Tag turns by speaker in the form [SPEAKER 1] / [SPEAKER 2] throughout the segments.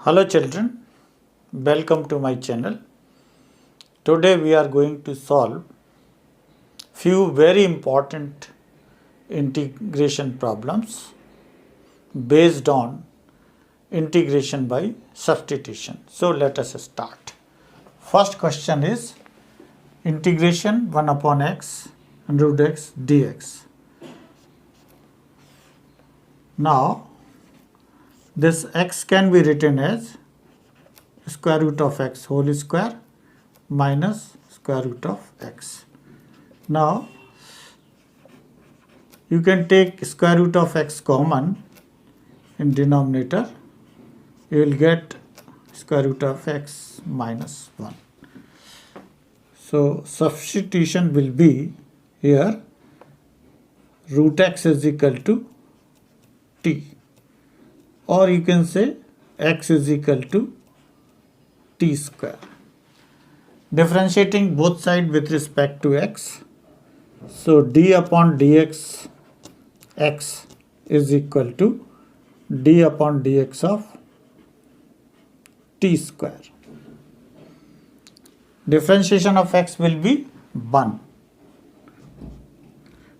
[SPEAKER 1] Hello children, welcome to my channel. Today we are going to solve few very important integration problems based on integration by substitution. So let us start. First question is integration 1 upon x root x dx. Now this x can be written as square root of x whole square minus square root of x. Now you can take square root of x common in denominator. You will get square root of x minus 1. So substitution will be here root x is equal to t, or you can say x is equal to t square. Differentiating both sides with respect to x. So d upon dx x is equal to d upon dx of t square. Differentiation of x will be 1.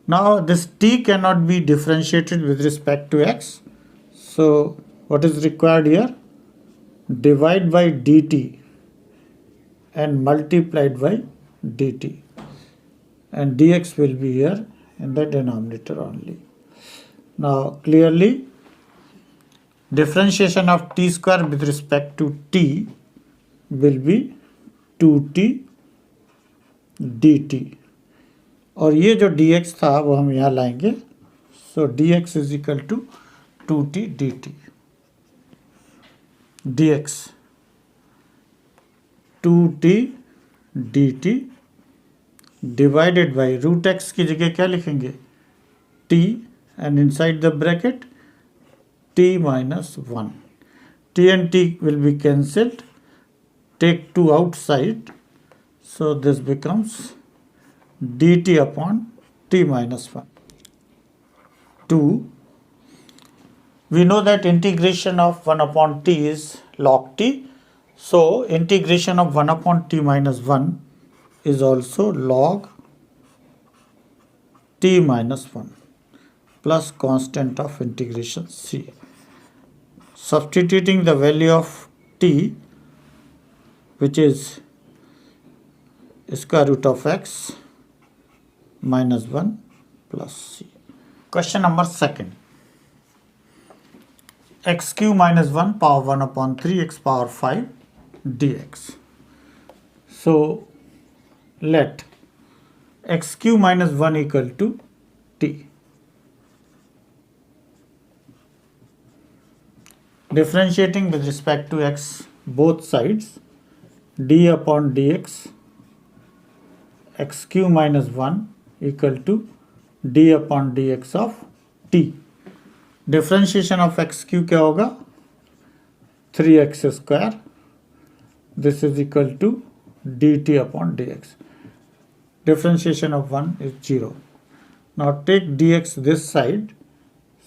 [SPEAKER 1] Now this t cannot be differentiated with respect to x. So what is required here? Divide by dt and multiplied by dt, and dx will be here in the denominator only. Now clearly differentiation of t square with respect to t will be 2t dt, और ये जो dx था वो हम यहाँ लाएंगे. So dx is equal to 2t dt. dx 2t dt divided by root x की जगह क्या लिखेंगे? t, and inside the bracket t minus 1. t and t will be cancelled. Take 2 outside. So this becomes dt upon t minus 1. 2. We know that integration of 1 upon t is log t. So integration of 1 upon t minus 1 is also log t minus 1 plus constant of integration c. Substituting the value of t, which is square root of x minus 1 plus c. Question number 2. x cube minus 1 power 1 upon 3 x power 5 dx. So let x cube minus 1 equal to t. Differentiating with respect to x both sides, d upon dx x cube minus 1 equal to d upon dx of t. Differentiation of x cube क्या होगा? 3x square. This is equal to dt upon dx. Differentiation of 1 is 0. Now take dx this side.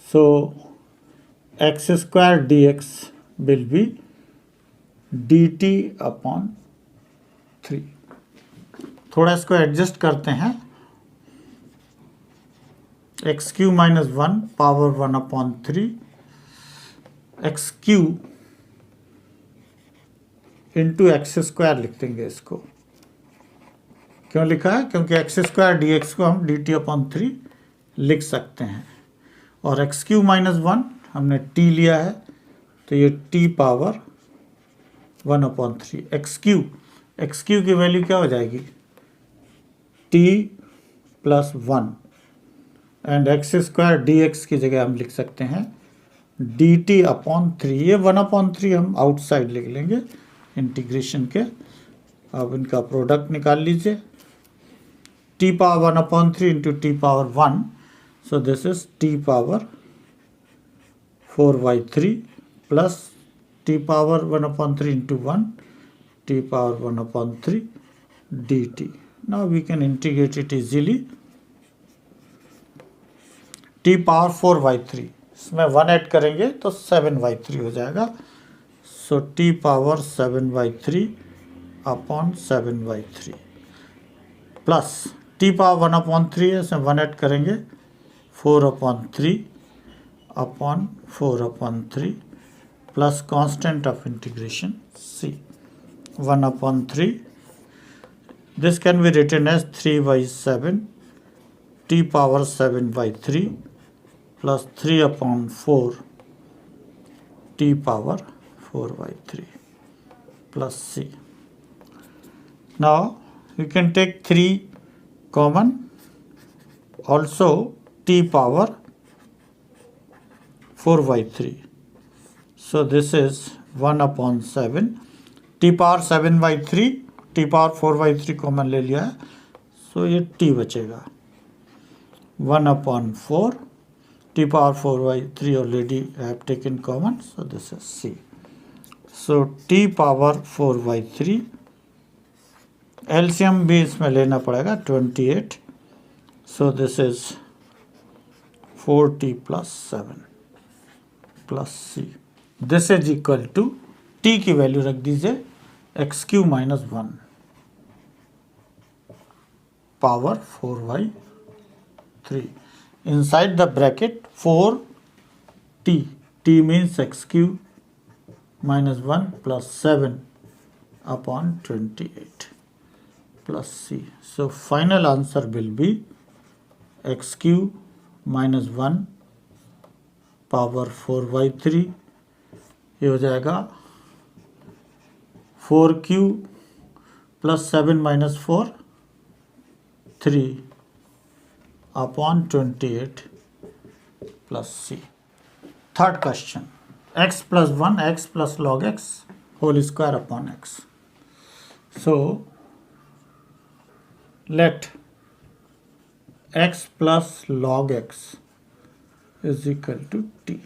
[SPEAKER 1] So x square dx will be dt upon 3. थोड़ा इसको adjust करते हैं. x cube minus 1 power 1 upon 3 x cube into x square लिख देंगे इसको. क्यों लिखा है? क्योंकि x square dx को हम dt upon 3 लिख सकते हैं, और x cube minus 1 हमने t लिया है, तो ये t power 1 upon 3 x cube की वैल्यू क्या हो जाएगी? t plus 1, and x square D x की जगह हम लिख सकते हैं डी टी अपॉन 3. ये 1 upon 3 हम आउटसाइड लिख लेंगे इंटीग्रेशन के. अब इनका प्रोडक्ट निकाल लीजिए. T power 1 upon 3 into T power 1. So this is T power 4/3 plus T power 1 upon 3 into 1 T power 1 upon 3 D T. Now we can integrate it easily. t power 4/3, इसमें 1 add करेंगे तो 7/3 हो जाएगा. So T power 7/3 upon 7/3 plus T power 1/3 है, इसमें 1 add करेंगे 4/3 upon 4/3 plus constant of integration c 1/3. This can be written as 3/7 t power 7/3 plus 3/4 t power 4/3 plus c. Now you can take 3 common, also t power 4/3. So this is 1/7 t power 7/3 t power 4/3 common ले लिया है, सो ये t बचेगा 1/4 t power 4/3 already I have taken common, so this is c. So t power 4/3 LCM भी इसमें लेना पड़ेगा 28, so this is 4t plus 7 plus c. This is equal to t की वैल्यू रख दीजिए x³ - 1 power 4/3 inside the bracket 4t, t means x³ - 1 plus 7 upon 28 plus c. So final answer will be x³ - 1 power 4/3, ये हो जाएगा 4q plus 7 minus 4 3 upon 28 plus c. Third question, x plus 1 x plus log x whole square upon x. So let x plus log x is equal to t.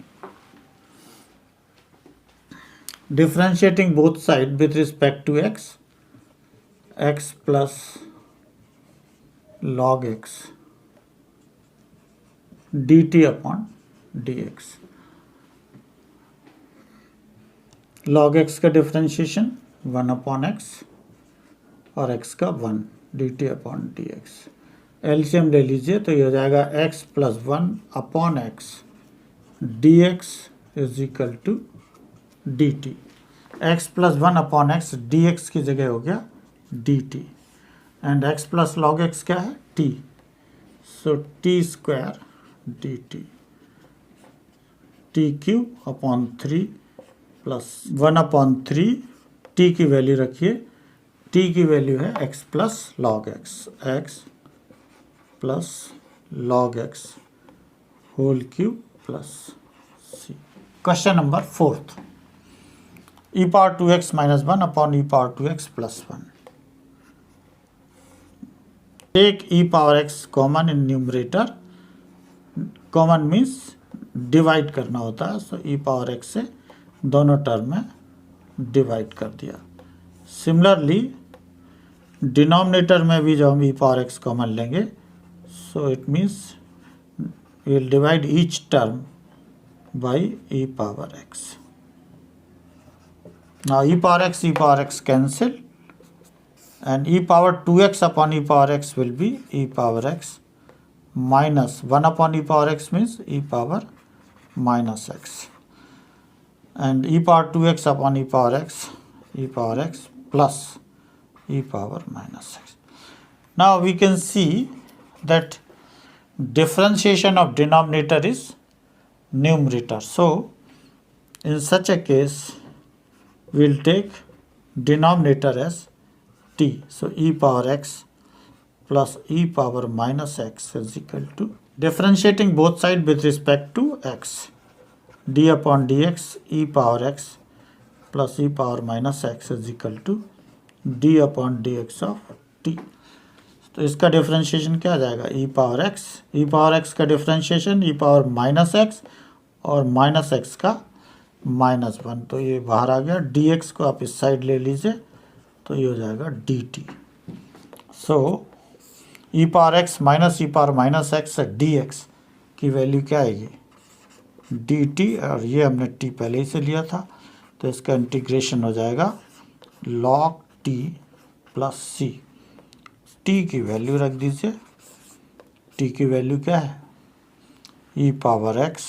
[SPEAKER 1] Differentiating both sides with respect to x, x plus log x dt upon dx. log x का differentiation 1/x और x का 1 dt upon dx. LCM ले लीजिए तो ये हो जाएगा x plus 1 upon x dx is equal to dt. x plus 1 upon x dx की जगह हो गया dt and x plus log x क्या है t, so t square dt t³ upon 3 plus 1/3 t की वैल्यू रखिए, t की value है x plus log x plus log x whole cube plus c. Question number 4th, e power 2x minus 1 upon e power 2x plus 1. Take e power x common in numerator. Common means divide करना होता है, so e power x से दोनों term में divide कर दिया. Similarly denominator में भी जो हम e power x कॉमन लेंगे, so it means we will divide each term by e power x. Now e power x cancel and e power 2x upon e power x will be e power x minus 1 upon e power x means e power minus x and e power 2x upon e power x plus e power minus x. Now we can see that differentiation of denominator is numerator. So in such a case we will take denominator as t. So e power x plus e power minus x is equal to, differentiating both sides with respect to x, d upon dx e power x plus e power minus x is equal to d upon dx of t. तो इसका differentiation क्या आ जाएगा, e power x का differentiation e power minus x और minus x का -1, तो ये बाहर आ गया. dx को आप इस साइड ले लीजिए तो ये हो जाएगा dt. सो e power x minus e power minus x dx की वैल्यू क्या आएगी dt, और ये हमने t पहले ही से लिया था, तो इसका इंटीग्रेशन हो जाएगा log t प्लस सी। t की वैल्यू रख दीजिए, t की वैल्यू क्या है, e power x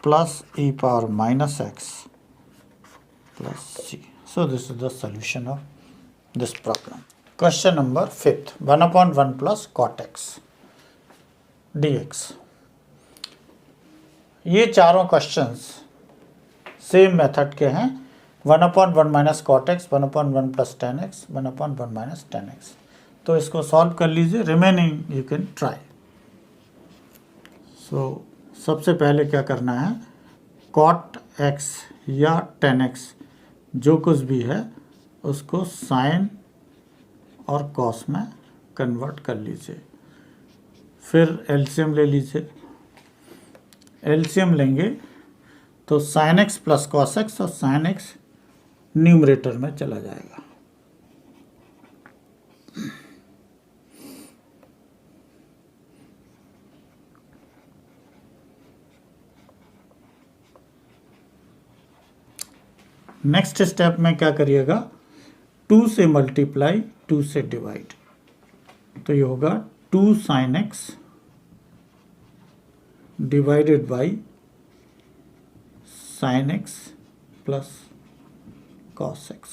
[SPEAKER 1] plus e power minus x plus c। So this is the solution of this problem. Question number 5th, 1/1 plus cot x dx। ये चारों questions same method के हैं, 1/1 minus cot x, 1/1 plus tan x, 1/1 minus tan x. तो इसको solve कर लीजिए, remaining you can try. So सबसे पहले क्या करना है, कॉट एक्स या टेन एक्स जो कुछ भी है उसको साइन और कॉस में कन्वर्ट कर लीजिए। फिर एलसीएम ले लीजिए, एलसीएम लेंगे तो sine X plus cos x और साइन एक्स न्यूमरेटर में चला जाएगा। नेक्स्ट स्टेप में क्या करिएगा, 2 से मल्टीप्लाई, 2 से डिवाइड, तो ये होगा 2 sine x divided by sine X plus cos x.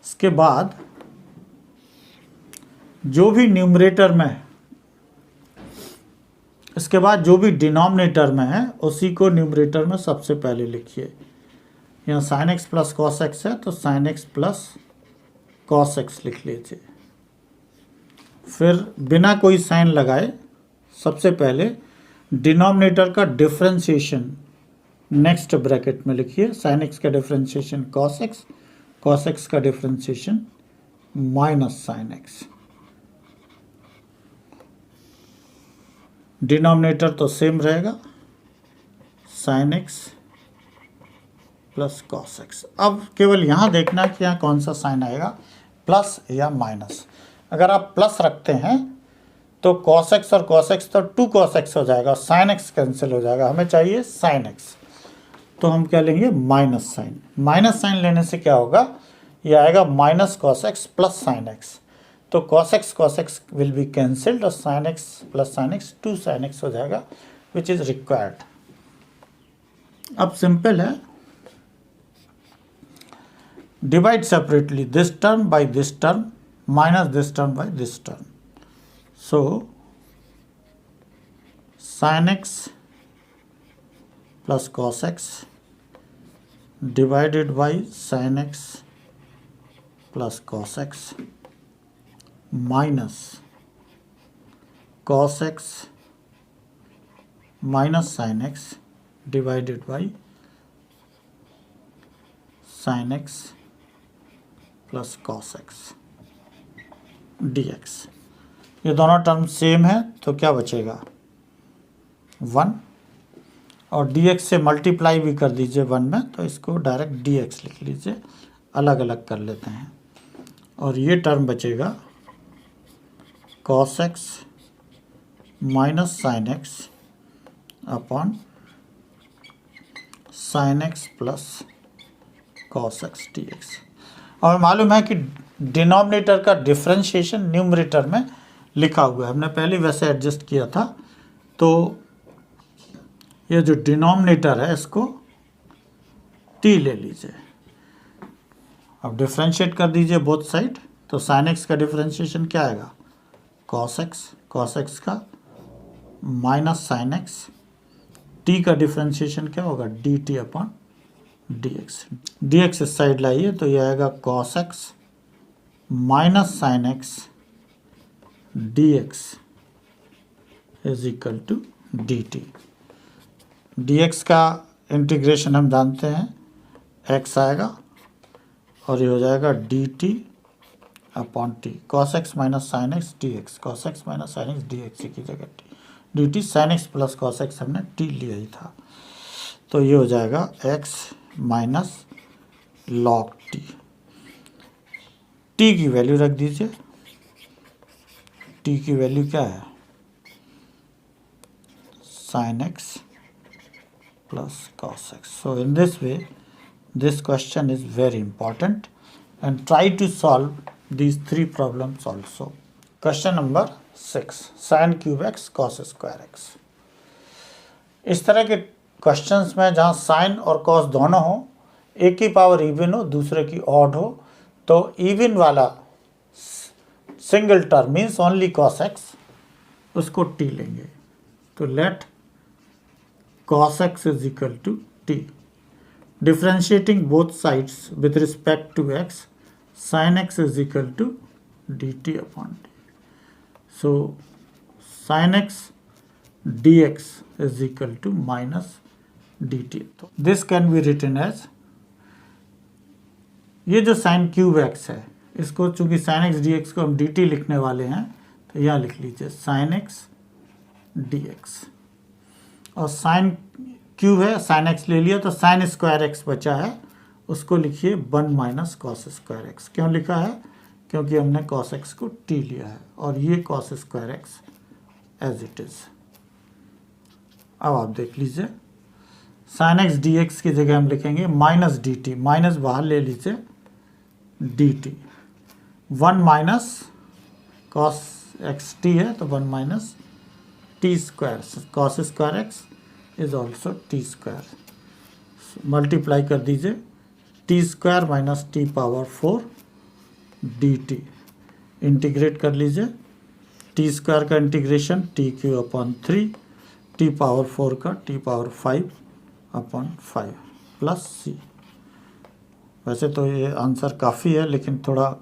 [SPEAKER 1] इसके बाद जो भी न्यूमरेटर में है, इसके बाद जो भी डिनोमिनेटर में है उसी को न्यूमरेटर में सबसे पहले लिखिए। यहाँ sign X plus cos x है तो sine X plus cos x लिख लीजिए। फिर बिना कोई साइन लगाए सबसे पहले डिनोमिनेटर का डिफरेंशिएशन नेक्स्ट ब्रैकेट में लिखिए। साइन एक्स का differentiation cos X, cos x का differentiation minus sine X. Denominator तो सेम रहेगा, sine X plus cos X. अब केवल यहाँ देखना कि यहाँ कौन सा साइन आएगा, प्लस या माइनस। अगर आप प्लस रखते हैं तो कॉस एक्स और कॉस एक्स तो 2 कॉस एक्स हो जाएगा, साइन एक्स कैंसिल हो जाएगा, हमें चाहिए साइन एक्स। तो हम क्या लेंगे, माइनस साइन। माइनस साइन लेने से क्या होगा, ये आएगा minus cos X plus sine X. तो cos X will be cancelled और sine X plus sine X 2 sine X हो जाएगा, विच इज रिक्वायर्ड। अब सिंपल है, divide separately this term by this term minus this term by this term. So sin x plus cos x divided by sin x plus cos x minus cos x minus sin x divided by sin x plus cos x d x. ये दोनों term same है तो क्या बचेगा, 1, और D x से multiply भी कर दीजिए 1 में, तो इसको डायरेक्ट डी एक्स लिख लीजिए, अलग अलग कर लेते हैं। और ये टर्म बचेगा cos x minus sine x upon sine X plus cos x d x. और मालूम है कि डिनोमिनेटर का डिफरेंशिएशन न्यूमरेटर में लिखा हुआ है, हमने पहले वैसे एडजस्ट किया था। तो ये जो डिनोमिनेटर है इसको t ले लीजिए। अब डिफरेंशिएट कर दीजिए बोथ साइड, तो साइन एक्स का डिफरेंशिएशन क्या आएगा, कॉस एक्स का माइनस साइन एक्स, t का डिफरेंशिएशन क्या होगा, d t upon d x इस साइड लाइए तो यह आएगा cos x minus sine x d x is equal to d t. D x का इंटीग्रेशन हम जानते हैं, एक्स आएगा और ये हो जाएगा d t upon t, cos x minus sine x d x, cos x minus sine x d x की जगह D T, sign X plus cos x हमने टी लिया ही था। तो ये हो जाएगा x minus log T. T की वैल्यू रख दीजिए, टी की वैल्यू क्या है, sine x plus cos x. So in this way, this question is very important, and try to solve these three problems also. Question number 6, sin cube x cos square x. इस तरह के questions में जहाँ sign और cos दोनों हो, एक की पावर इवन हो दूसरे की ऑड हो, तो इवन वाला single term means only cos x, उसको टी लेंगे. तो late cos x is equal to t. Differentiating both sides with respect to x, sin x is equal to dt upon t. So sin x dx is equal to minus dt. This can be written as, ये जो sin cube x है, इसको चूंकि sin x dx को हम dt लिखने वाले हैं, तो यहाँ लिख लीजिए sin x dx. और साइन क्यूब है, साइन एक्स ले लिया, तो साइन स्क्वायर एक्स बचा है, उसको लिखिए 1 माइनस कॉस स्क्वायर एक्स. क्यों लिखा है? क्योंकि हमने कॉस एक्स को टी लिया है, और ये cos square x as it is. अब आप देख लीजिए, साइन एक्स डी एक्स की जगह हम लिखेंगे माइनस डी टी, माइनस बाहर ले लीजिए, D T. 1 minus cos x T है, तो 1 minus t square, cos square x is also T square. Multiply कर दीजिए, T square minus T power 4 D T. Integrate कर लीजिए, टी स्क्वायर का integration T Q upon 3, T power 4 का T power 5 upon 5 plus सी. वैसे तो ये answer काफ़ी है, लेकिन थोड़ा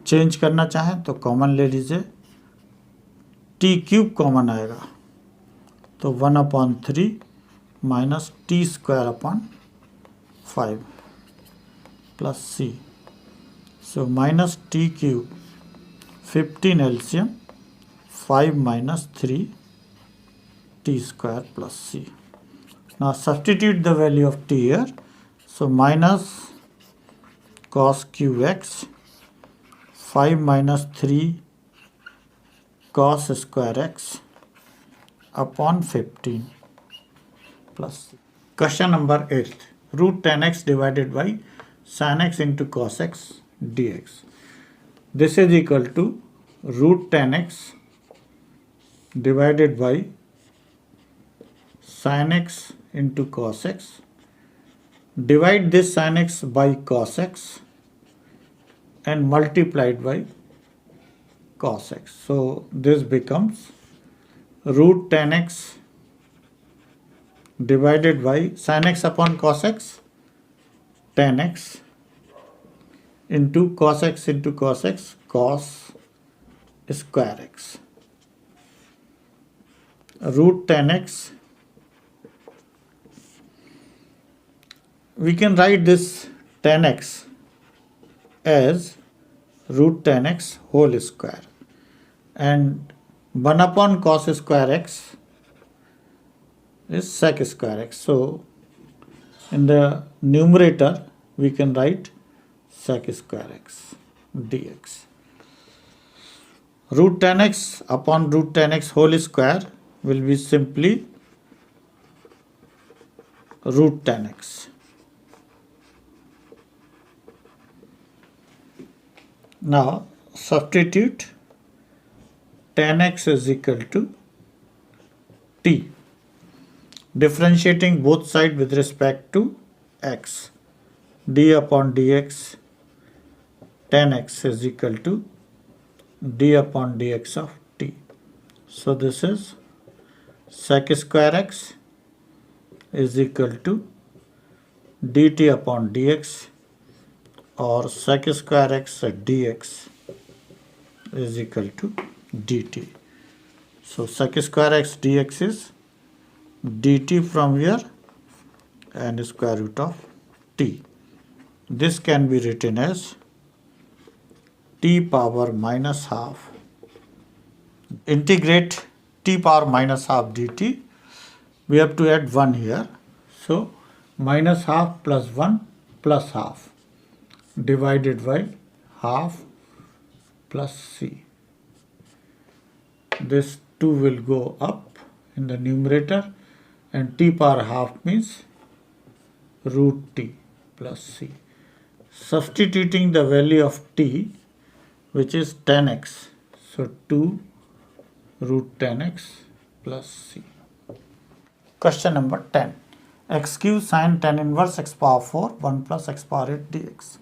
[SPEAKER 1] चेंज करना चाहें तो कॉमन ले लीजिए, टी क्यूब कॉमन आएगा, तो 1 upon 3 minus t square upon 5 plus c. So minus t cube 15 LCM 5 minus 3 t square plus c. Now substitute the value of t here. So minus cos cube x 5 minus 3 cos square x upon 15 plus. Question number 8, root tan x divided by sin x into cos x dx. This is equal to root tan x divided by sin x into cos x. Divide this sin x by cos x and multiplied by cos x. So this becomes root tan x divided by sin x upon cos x, tan x into cos x cos square x. Root tan x, we can write this tan x as root tan x whole square, and 1 upon cos square x is sec square x. So in the numerator we can write sec square x dx. Root tan x upon root tan x whole square will be simply root tan x. Now substitute tan x is equal to t. Differentiating both sides with respect to x, d upon dx tan x is equal to d upon dx of t. So this is sec square x is equal to dt upon dx, or sec square x dx is equal to dt. So sec square x dx is dt from here and square root of t. This can be written as t power minus half. Integrate t power minus half dt. We have to add 1 here. So minus half plus 1 plus half divided by half plus c. This 2 will go up in the numerator and t power half means root t plus c. Substituting the value of t, which is 10x, so 2 root 10x plus c. Question number 10. X cube sin tan inverse x power 4 1 plus x power 8 dx.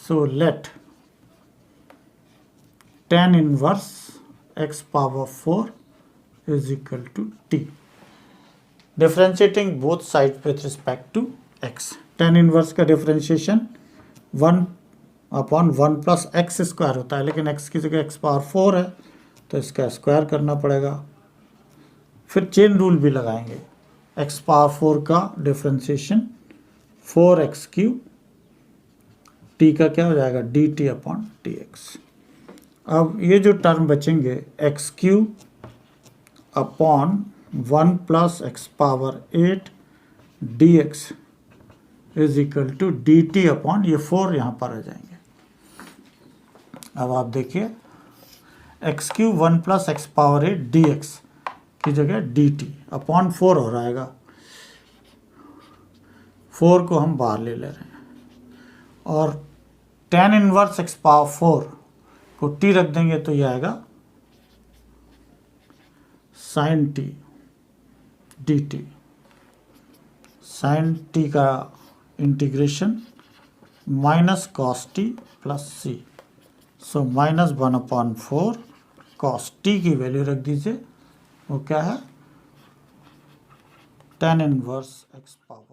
[SPEAKER 1] So let tan inverse x power 4 is equal to t. Differentiating both sides with respect to x. Tan inverse का differentiation 1 upon 1 plus x square होता है, लेकिन x की जगह x power 4 है तो इसका square करना पड़ेगा. फिर चेन रूल भी लगाएंगे. x पावर 4 का डिफरेंशिएशन 4x क्यूब, t का क्या हो जाएगा dt अपॉन dx. अब ये जो टर्म बचेंगे x cube upon 1 plus x power 8 dx is equal to dt upon ये 4 यहाँ पर आ जाएंगे. अब आप देखिए x cube 1 plus x power 8 dx की जगह dt अपॉन 4 हो रहेगा. 4 को हम बाहर ले रहे हैं और tan इनवर्स x पावर 4 को t रख देंगे तो ये आएगा sin t dt. sin t का integration minus cos t plus c. So minus 1 upon 4 cos t की वैल्यू रख दीजिए, वो क्या है tan इनवर्स x पावर